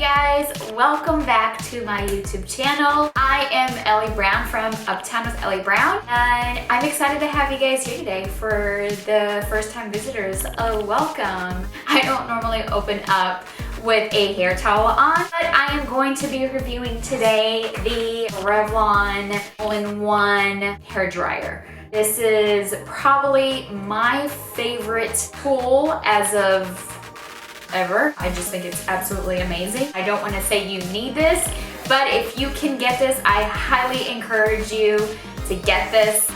guys, welcome back to my YouTube channel. I am Ellie Brown from Uptown with Ellie Brown, and I'm excited to have you guys here today. For the first time visitors, welcome. I don't normally open up with a hair towel on, but I am going to be reviewing today the Revlon all-in-one hair dryer. This is probably my favorite tool as of ever. I just think it's absolutely amazing. I don't want to say you need this, but if you can get this, I highly encourage you to get this.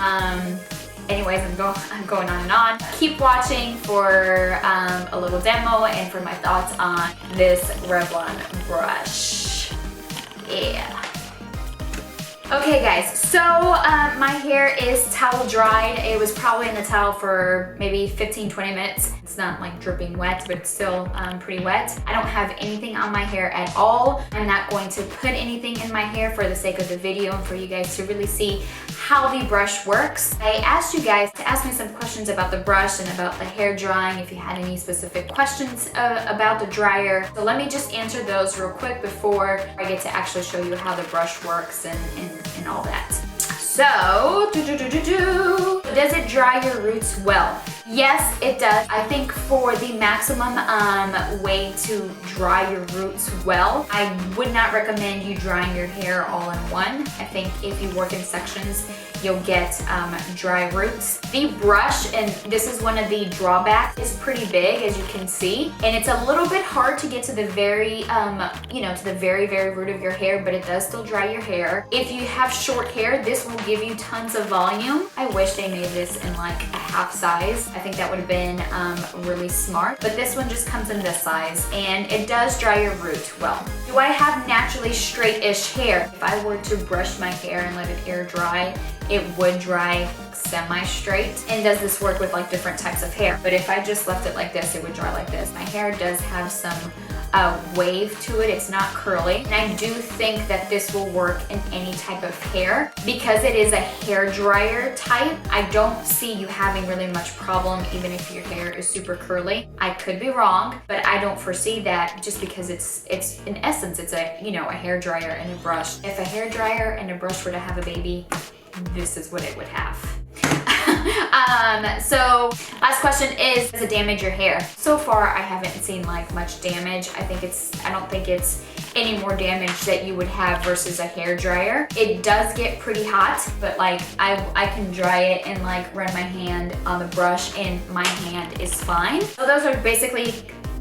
Anyways, I'm going on and on. Keep watching for a little demo and for my thoughts on this Revlon brush. Yeah. Okay guys, so my hair is towel dried. It was probably in the towel for maybe 15-20 minutes. It's not like dripping wet, but it's still pretty wet. I don't have anything on my hair at all. I'm not going to put anything in my hair for the sake of the video and for you guys to really see how the brush works. I asked you guys to ask me some questions about the brush and about the hair drying, if you had any specific questions about the dryer. So let me just answer those real quick before I get to actually show you how the brush works and all that. So, does it dry your roots well? Yes, it does. I think for the maximum way to dry your roots well, I would not recommend you drying your hair all in one. I think if you work in sections, you'll get dry roots. The brush, and this is one of the drawbacks, is pretty big, as you can see, and it's a little bit hard to get to the very, to the very, very root of your hair, but it does still dry your hair. If you have short hair, this will give you tons of volume. I wish they made this in like a half size. I think that would have been really smart, but this one just comes in this size, and it does dry your root well. Do I have naturally straight-ish hair? If I were to brush my hair and let it air dry, it would dry semi-straight. And does this work with like different types of hair? But if I just left it like this, it would dry like this. My hair does have some wave to it. It's not curly. And I do think that this will work in any type of hair. Because it is a hair dryer type, I don't see you having really much problem even if your hair is super curly. I could be wrong, but I don't foresee that, just because it's in essence, it's a, a hair dryer and a brush. If a hair dryer and a brush were to have a baby, this is what it would have. So last question is, does it damage your hair? So far, I haven't seen like much damage. I don't think it's any more damage that you would have versus a hair dryer. It does get pretty hot, but like I can dry it and like run my hand on the brush and my hand is fine. So those are basically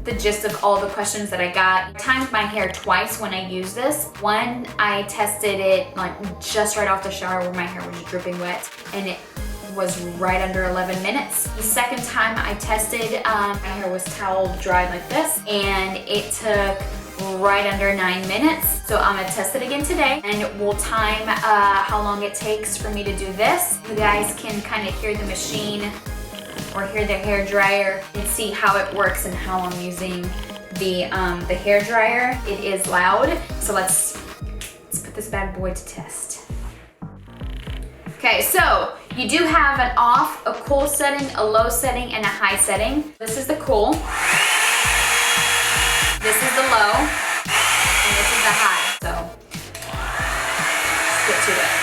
the gist of all the questions that I got. I timed my hair twice when I used this. One, I tested it like just right off the shower where my hair was dripping wet, and it was right under 11 minutes. The second time I tested, my hair was towel dried like this, and it took right under 9 minutes. So I'm gonna test it again today, and we'll time how long it takes for me to do this. You guys can kind of hear the machine or hear the hair dryer and see how it works and how I'm using the hair dryer. It is loud, so let's put this bad boy to test. Okay, so you do have an off, a cool setting, a low setting, and a high setting. This is the cool, this is the low, and this is the high. So let's get to it.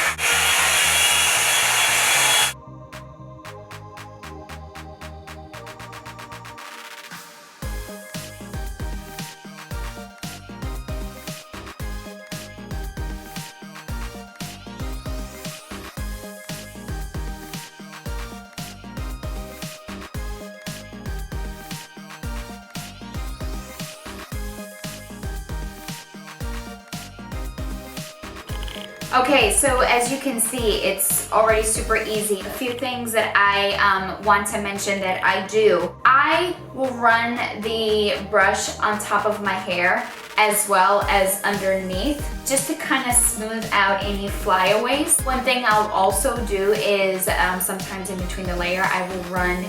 Okay, so as you can see, it's already super easy. A few things that I want to mention that I do. I will run the brush on top of my hair as well as underneath, just to kind of smooth out any flyaways. One thing I'll also do is sometimes in between the layer, I will run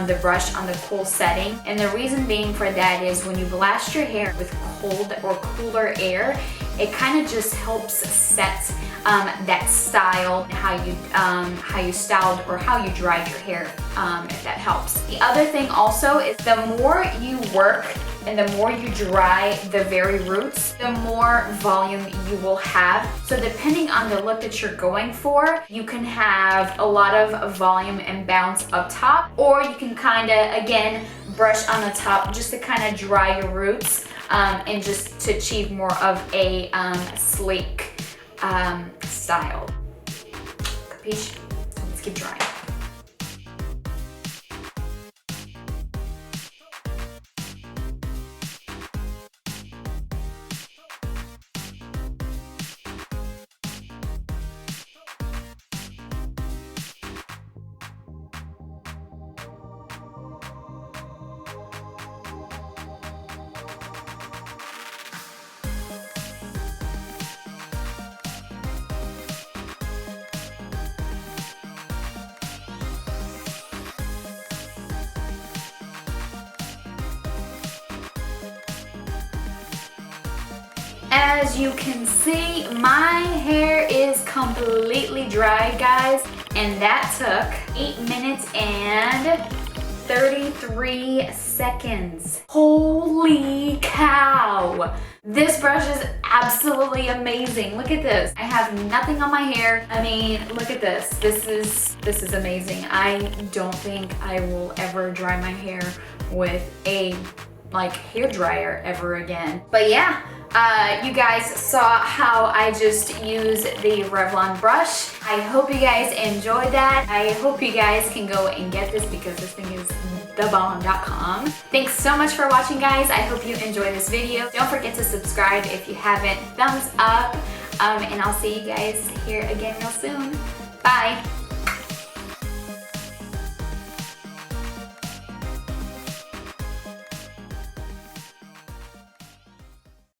the brush on the cool setting. And the reason being for that is when you blast your hair with cold or cooler air, it kind of just helps set that style, how you styled or how you dried your hair, if that helps. The other thing also is the more you work and the more you dry the very roots, the more volume you will have. So depending on the look that you're going for, you can have a lot of volume and bounce up top, or you can kind of, again, brush on the top just to kind of dry your roots and just to achieve more of a sleek style. Capiche? Let's keep drying. As you can see, my hair is completely dry, guys, and that took 8 minutes and 33 seconds. Holy cow! This brush is absolutely amazing. Look at this. I have nothing on my hair. I mean, look at this. This is amazing. I don't think I will ever dry my hair with a hair dryer ever again. But yeah, you guys saw how I just use the Revlon brush. I hope you guys enjoyed that. I hope you guys can go and get this because this thing is thebomb.com. Thanks so much for watching, guys. I hope you enjoyed this video. Don't forget to subscribe if you haven't. Thumbs up, and I'll see you guys here again real soon. Bye.